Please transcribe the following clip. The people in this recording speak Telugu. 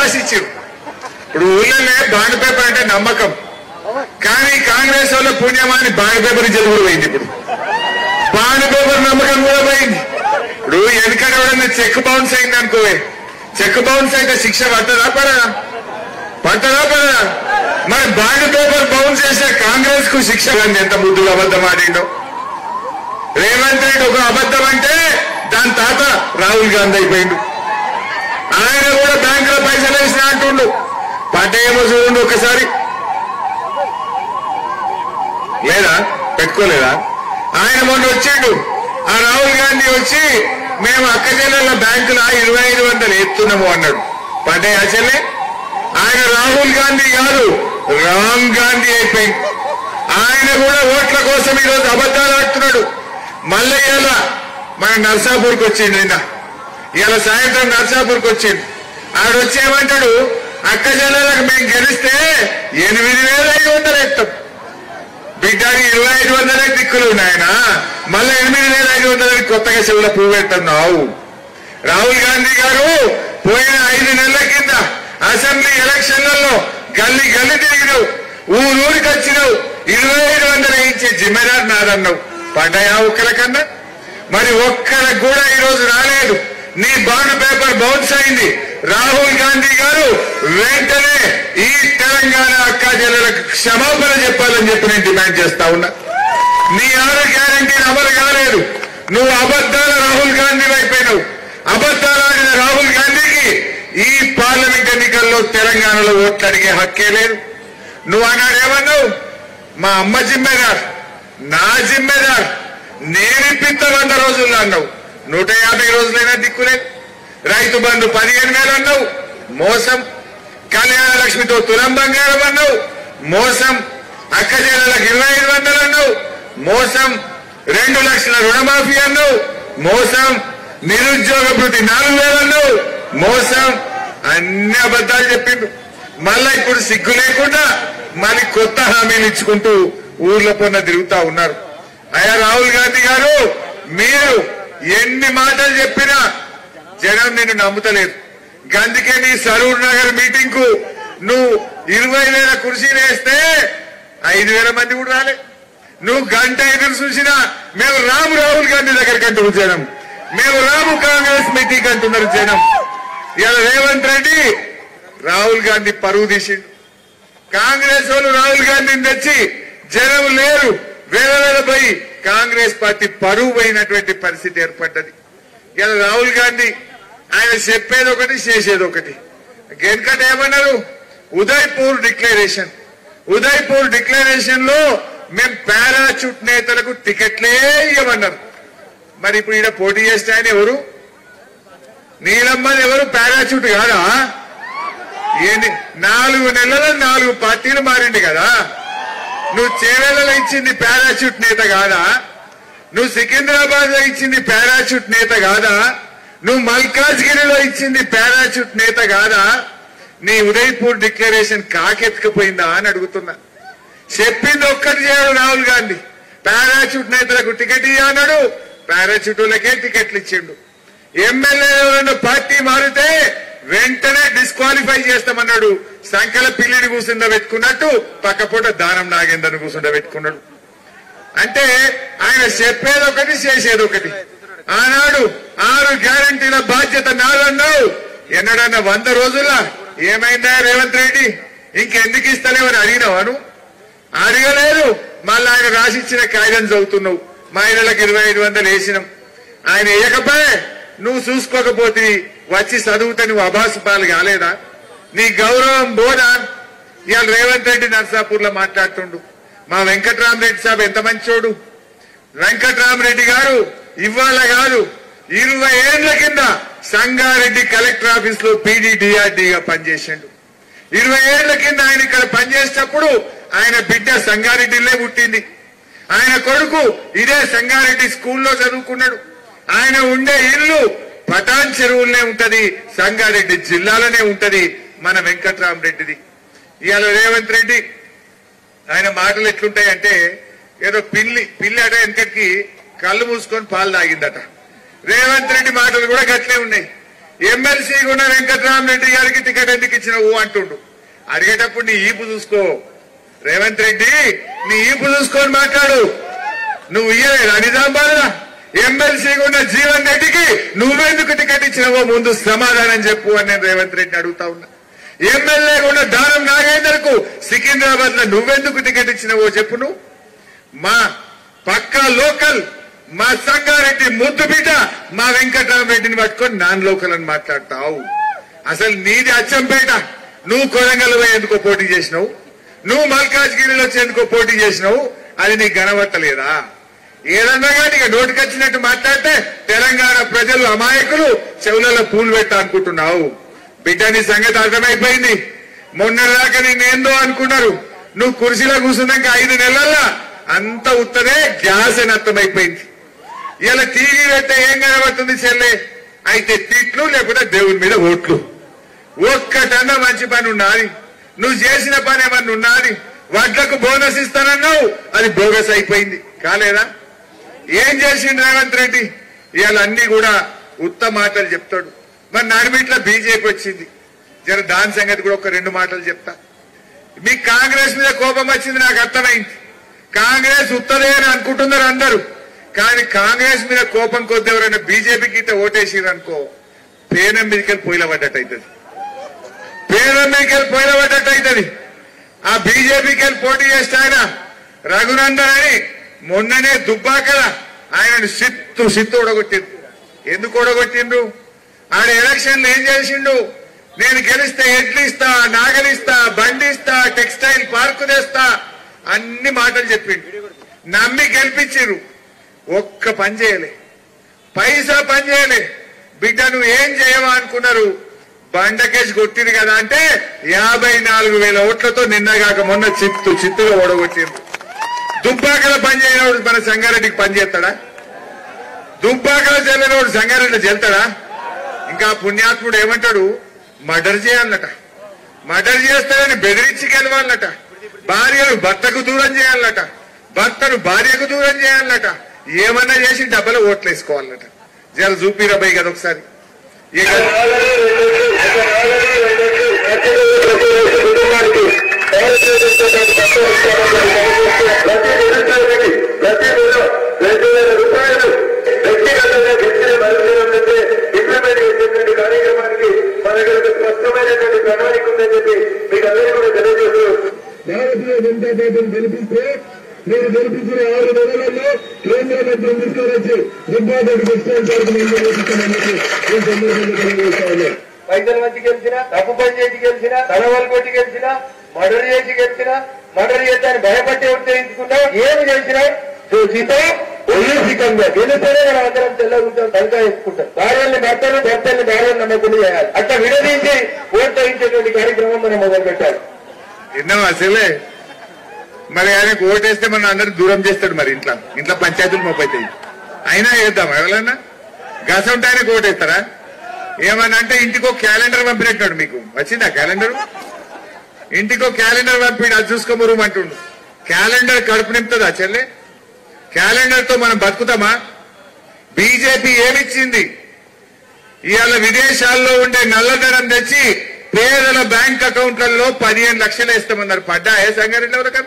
రాసిచ్చారు. ఇప్పుడు ఊళ్ళనే బాండ్ పేపర్ అంటే నమ్మకం, కానీ కాంగ్రెస్ వాళ్ళ పుణ్యమాని బాండ్ పేపర్ ఇచ్చేది కూడా పోయింది. ఇప్పుడు బాండ్ పేపర్ నమ్మకం కూడా పోయింది. ఇప్పుడు వెనకడ ఎవడన్నా చెక్ బౌన్స్ అయింది అనుకోవే, చెక్ బౌన్స్ అయితే శిక్ష పట్టదా పడదా? పట్టదా పడదా? మరి బాండ్ పేపర్ బౌన్స్ చేసే కాంగ్రెస్ కు శిక్ష ఎంత ముద్దుగా అబద్ధం ఆడిండో. రేవంత్ రెడ్డి ఒక అబద్ధం అంటే దాని తాత రాహుల్ గాంధీ అయిపోయిండు. ఆయన కూడా బ్యాంకులో పైసలు వేసిన అంటుండు. పడ్డేమో చూడండి ఒకసారి, లేదా పెట్టుకోలేదా? ఆయన మొన్న వచ్చిండు, ఆ రాహుల్ గాంధీ వచ్చి మేము అక్క చెల్లెళ్ళ బ్యాంకులో 2500 ఎత్తున్నాము అన్నాడు. పడ్డాయి ఆ చెల్లె? ఆయన రాహుల్ గాంధీ కాదు, రామ్ గాంధీ అయిపోయింది. ఆయన కూడా ఓట్ల కోసం ఈరోజు అబద్ధాలు ఆడుతున్నాడు. మళ్ళీ ఇలా మన నర్సాపూర్కి వచ్చిండు, నిన్న ఇలా సాయంత్రం నర్సాపూర్కి వచ్చిండు. ఆడొచ్చి ఏమంటాడు, అక్క చెల్లెలకు మేము గెలిస్తే 8500 ఎత్తాం. బిడ్డకి 2500 దిక్కులు ఉన్నాయన, మళ్ళీ 8500 కొత్తగా చెవుల పువ్వు పెడుతున్నావు. రాహుల్ గాంధీ గారు పోయిన 5 నెలల కింద అసెంబ్లీ ఎలక్షన్లలో గల్లీ గల్లీ తిరిగినావు, ఊరికి వచ్చినావు, 2500 ఇచ్చే జిమ్మెదారు నాదన్నావు. పడ్డాయా ఒక్కరికన్నా? మరి ఒక్కరికి కూడా ఈరోజు రాలేదు. నీ బాండ్ పేపర్ బౌన్స్ అయింది. రాహుల్ గాంధీ గారు వెంటనే ఈ తెలంగాణ అక్క జిల్లాలకు క్షమాపణ చెప్పాలని చెప్పి నేను డిమాండ్ చేస్తా ఉన్నా. నీ 6 గ్యారెంటీలు అమలు కాలేదు. నువ్వు అబద్దాల రాహుల్ గాంధీ అయిపోయినావు. అబద్దాలు ఆడిన రాహుల్ గాంధీకి ఈ పార్లమెంట్ ఎన్నికల్లో తెలంగాణలో ఓట్లు అడిగే హక్కే లేదు. నువ్వు అన్నాడు ఏమన్నావు, మా అమ్మ జిమ్మెదార్, నా జిమ్మెదార్, నేనిప్పిత 100 రోజుల్లో అన్నావు. 150 రోజులైనా దిక్కులేదు. రైతు బంధు 15,000 అన్నావు, మోసం. కళ్యాణ లక్ష్మితో తులం బంగారం అన్నావు, మోసం. అక్క చెల్లెలకు 2500 అన్నావు, మోసం. 2 లక్షల రుణమాఫీ అన్నావు, మోసం. నిరుద్యోగ భృతి 4000 అన్నావు, మోసం. అన్ని అబద్ధాలు చెప్పిండు. మళ్ళా ఇప్పుడు సిగ్గు లేకుండా మళ్ళీ కొత్త హామీలు ఇచ్చుకుంటూ ఊర్ల పొన్న తిరుగుతా ఉన్నారు. అయ్యా రాహుల్ గాంధీ గారు, మీరు ఎన్ని మాటలు చెప్పినా జనం నిన్ను నమ్ముతలేదు. అందుకే నీ సరూర్ నగర్ మీటింగ్ కు నువ్వు 20,000 కుర్చీలు వేస్తే 5,000 మంది కూడా రాలే. నువ్వు గంట ఎదురు చూసినా మేము రాము రాహుల్ గాంధీ దగ్గరికి అంటున్నారు జనం, మేము రాము కాంగ్రెస్ మీటింగ్ అంటున్నారు జనం. ఇలా రేవంత్ రెడ్డి రాహుల్ గాంధీ పరువు తీసిండు. కాంగ్రెస్ వాళ్ళు రాహుల్ గాంధీని తెచ్చి జనం లేరు, వేల పోయి కాంగ్రెస్ పార్టీ పరువు పోయినటువంటి పరిస్థితి ఏర్పడ్డది. ఇలా రాహుల్ గాంధీ ఆయన చెప్పేది ఒకటి, చేసేది ఒకటి. వెనకట ఏమన్నారు, ఉదయ్పూర్ డిక్లరేషన్. ఉదయ్పూర్ డిక్లరేషన్ లో మేము పారాచూట్ నేతలకు టికెట్లే ఇవ్వమన్నారు. మరి ఇప్పుడు ఈయన పోటీ చేస్తే ఆయన ఎవరు? నీలమ్మది ఎవరు? పారాచూట్ కాదా? 4 నెలల 4 పార్టీలు మారింది కదా. నువ్వు చేవేళ్లలో ఇచ్చింది పారాచూట్ నేత కాదా? నువ్వు సికింద్రాబాద్ లో ఇచ్చింది పారాచూట్ నేత కాదా? నువ్వు మల్కాజ్గిరిలో ఇచ్చింది పారాచూట్ నేత కాదా? నీ ఉదయ్పూర్ డిక్లరేషన్ కాకెత్తుకుపోయిందా అని అడుగుతున్నా. చెప్పింది ఒక్కటి చేయడు రాహుల్ గాంధీ. పారాచూట్ నేతలకు టికెట్ ఇవ్వన్నాడు, పారాచూట్లకే టికెట్లు ఇచ్చిండు. ఎమ్మెల్యేలను పార్టీ మారితే వెంటనే డిస్క్వాలిఫై చేస్తామన్నాడు. సంఖ్యల పిల్లిని కూర్చుండబెట్టుకున్నట్టు పక్కపూట దానం నాగేందర్ను కూర్చుండబెట్టుకున్నాడు. అంటే ఆయన చెప్పేది ఒకటి, చేసేది ఒకటి. ఆనాడు 6 గ్యారెంటీల బాధ్యత నాదన్నావు. ఎన్నడన్నా 100 రోజుల్లో ఏమైందా రేవంత్ రెడ్డి? ఇంకెందుకు ఇస్తలేవని అడిగినావాను? అడగలేదు. మళ్ళీ ఆయన రాసిచ్చిన కాగితం చదువుతున్నావు. మహిళలకు 2500 వేసినాం. ఆయన వేయకపోయే నువ్వు చూసుకోకపోతే వచ్చి చదువుతా నువ్వు అభాసు పాలు కాలేదా? నీ గౌరవం బోదా? ఇవాళ రేవంత్ రెడ్డి నర్సాపూర్ లో మాట్లాడుతుండు. మా వెంకట్రామరెడ్డి సాబ్ ఎంత మంచోడు. వెంకట్రామరెడ్డి గారు ఇవాళ కాదు 20 ఏళ్ల కింద సంగారెడ్డి కలెక్టర్ ఆఫీస్ లో పీడీడీఆర్డీగా పనిచేసిండు. 20 ఏళ్ల కింద ఆయన ఇక్కడ పనిచేసేటప్పుడు ఆయన బిడ్డ సంగారెడ్డిలో పుట్టింది. ఆయన కొడుకు ఇదే సంగారెడ్డి స్కూల్లో చదువుకున్నాడు. ఆయన ఉండే ఇల్లు పటాన్ చెరువులనే ఉంటది, సంగారెడ్డి జిల్లాలోనే ఉంటది మన వెంకట్రామరెడ్డిది. ఇవాళ రేవంత్ రెడ్డి ఆయన మాటలు ఎట్లుంటాయంటే ఏదో పిల్లి అట వెనకటికి కళ్ళు మూసుకొని పాలు తాగిందట. రేవంత్ రెడ్డి మాటలు కూడా గట్లే ఉన్నాయి. ఎమ్మెల్సీగా ఉన్న వెంకట్రామరెడ్డి గారికి టికెట్ ఎందుకు ఇచ్చినావు అంటుండు. అడిగేటప్పుడు నీ ఈపు చూసుకో రేవంత్ రెడ్డి, నీ ఈపు చూసుకొని మాట్లాడు. నువ్వు ఇయ్యలేదా నిజామాబాద్లో ఎమ్మెల్సీగా ఉన్న జీవన్ రెడ్డికి నువ్వెందుకు టికెట్ ఇచ్చినావో ముందు సమాధానం చెప్పు అని నేను రేవంత్ రెడ్డిని అడుగుతా ఉన్నా. ఎమ్మెల్యేగా ఉన్న దానం నాగేందర్ కు సికింద్రాబాద్ లో నువ్వెందుకు టికెట్ ఇచ్చినావో చెప్పు. నువ్వు మా పక్కా లోకల్, మా సంగారెడ్డి ముద్దు బిడ్డ మా వెంకటరామరెడ్డిని పట్టుకొని నాన్ లోకల్ అని మాట్లాడతావు. అసలు నీది అచ్చంపేట, నువ్వు కొరంగల్ ఎందుకో పోటీ చేసినావు, నువ్వు మల్కాజ్గిరిలో వచ్చేందుకో పోటీ చేసినావు. అది నీకు కనబట్టలేదా? ఏదన్నా కానీ ఇక నోటికొచ్చినట్టు మాట్లాడితే తెలంగాణ ప్రజలు అమాయకులు చెవులలో పూలు పెట్టా అనుకుంటున్నావు. బిడ్డ నీ సంగతి అర్థమైపోయింది. మొన్నదాకా నేనేందో అనుకున్నారు. నువ్వు కుర్చీలో కూర్చున్నాక 5 నెలల్లో అంత ఉత్తరే గ్యాస్ అని అర్థమైపోయింది. ఇలా టీవీ పెడితే ఏం కనబడుతుంది చెల్లె? అయితే తిట్లు లేకపోతే దేవుని మీద ఓట్లు. ఒక్కటన్నా మంచి పని ఉన్నది, నువ్వు చేసిన పని ఏమన్నా ఉన్నది? వడ్లకు బోనస్ ఇస్తానన్నావు, అది బోగస్ అయిపోయింది కాలేదా? ఏం చేసిండు రేవంత్ రెడ్డి? ఇవాళ అన్ని కూడా ఉత్త మాటలు చెప్తాడు. మరి నడిమిట్ల బీజేపీ వచ్చింది. జర దాని సంగతి కూడా ఒక 2 మాటలు చెప్తా. మీకు కాంగ్రెస్ మీద కోపం వచ్చింది, నాకు అర్థమైంది. కాంగ్రెస్ ఉత్తదే అని అనుకుంటున్నారు అందరూ. కానీ కాంగ్రెస్ మీద కోపం కొద్ది ఎవరైనా బీజేపీకి ఇట్లా ఓటేసిరు అనుకో, పేనం మీదకెళ్ళి పొయ్యిల పడ్డట్టు అవుతుంది. పేనం మీదకెళ్ళి పొయ్యిల పడ్డట్టు అవుతుంది. ఆ బీజేపీకి వెళ్ళి పోటీ చేస్తే ఆయన రఘునందన్ అని మొన్ననే దుబ్బాకల ఆయనను సిత్తు ఓడగొట్టిండు. ఎందుకు ఓడగొట్టిండ్రు? ఆడ ఎలక్షన్లు ఏం చేసిండు? నేను గెలిస్తే ఎడ్లు ఇస్తా, నాగలిస్తా, బండి ఇస్తా, టెక్స్టైల్ పార్కు తెస్తా, అన్ని మాటలు చెప్పిండు. నమ్మి గెలిపించిరు. ఒక్క పని చేయలే, పైసా పని చేయలే. బిడ్డ నువ్వు ఏం చేయవా అనుకున్నారు? బండకేసి కొట్టిరు కదా అంటే 54,000 ఓట్లతో నిన్నగాక మొన్న చిత్తుగా ఓడగొట్టిండ్రు. దుబ్బాకల పని చేయనోడు మన సంగారెడ్డికి పని చేస్తాడా? దుబ్బాకల చెల్లెనోడు సంగారెడ్డిలో చెల్తాడా? ఇంకా పుణ్యాత్ముడు ఏమంటాడు? మర్డర్ చేయాలట. మర్డర్ చేస్తాడని బెదిరించి గెలవాలట. భార్యను భర్తకు దూరం చేయాలట, భర్తను భార్యకు దూరం చేయాలట. ఏమన్నా చేసి డబ్బులు ఓట్లు వేసుకోవాలట. జర చూపిరబాయి కదా ఒకసారి. కార్యక్రమానికి మన స్పష్టమైనటువంటి ప్రణాళిక ఉందని చెప్పి మీకు అందరూ కూడా తెలియజేస్తూ, భారతీయ జనతా పార్టీని గెలిపిస్తే మీరు గెలిపించిన 6 నెలలలో కేంద్ర మంత్రిని తీసుకువచ్చి దుబ్బాకకు పైసలు మంచి గెలిచినా, తప్పు పని చేసి గెలిచినా, తలవాళ్ళు కొట్టి గెలిచినా, మర్డర్ చేసి గెలిచినా, మర్డర్ చేద్దాన్ని భయపట్టి ఉత్తేజించుకున్నా, ఏమి చేసినా చూసితే ఒలిసికంగా గెలిస్తేనే మనం అందరం తెల్లగుంటాం, తలకా వేసుకుంటాం. భార్యల్ని భర్తలు, భర్తల్ని భార్యలు నమ్మకుండా చేయాలి. అట్లా విడదీసి ఓట్లేయించేటువంటి కార్యక్రమం మనం మొదలు పెట్టాలి. విన్నావా అసలే? మరి ఆయనకు ఓటేస్తే మనం అందరూ దూరం చేస్తాడు. మరి ఇంట్లో పంచాయతీలు మోపైతాయి. అయినా వేద్దాం ఎవరన్నా గసంటే ఆయనకు ఓటేస్తారా? ఏమన్నా అంటే ఇంటికో క్యాలెండర్ పంపినట్టు. మీకు వచ్చిందా క్యాలెండర్? ఇంటికో క్యాలెండర్ పంపిడు, అది చూసుకోమరు అంటుండు. క్యాలెండర్ కడుపు నింపుతుందా చెల్లె? క్యాలెండర్ తో మనం బతుకుతామా? బీజేపీ ఏమిచ్చింది? ఇవాళ విదేశాల్లో ఉండే నల్లధనం తెచ్చి పేదల బ్యాంక్ అకౌంట్లలో 15 లక్షలు వేస్తామన్నారు. పడ్డా ఏ సంగారెడ్డి ఎవరికన్నా?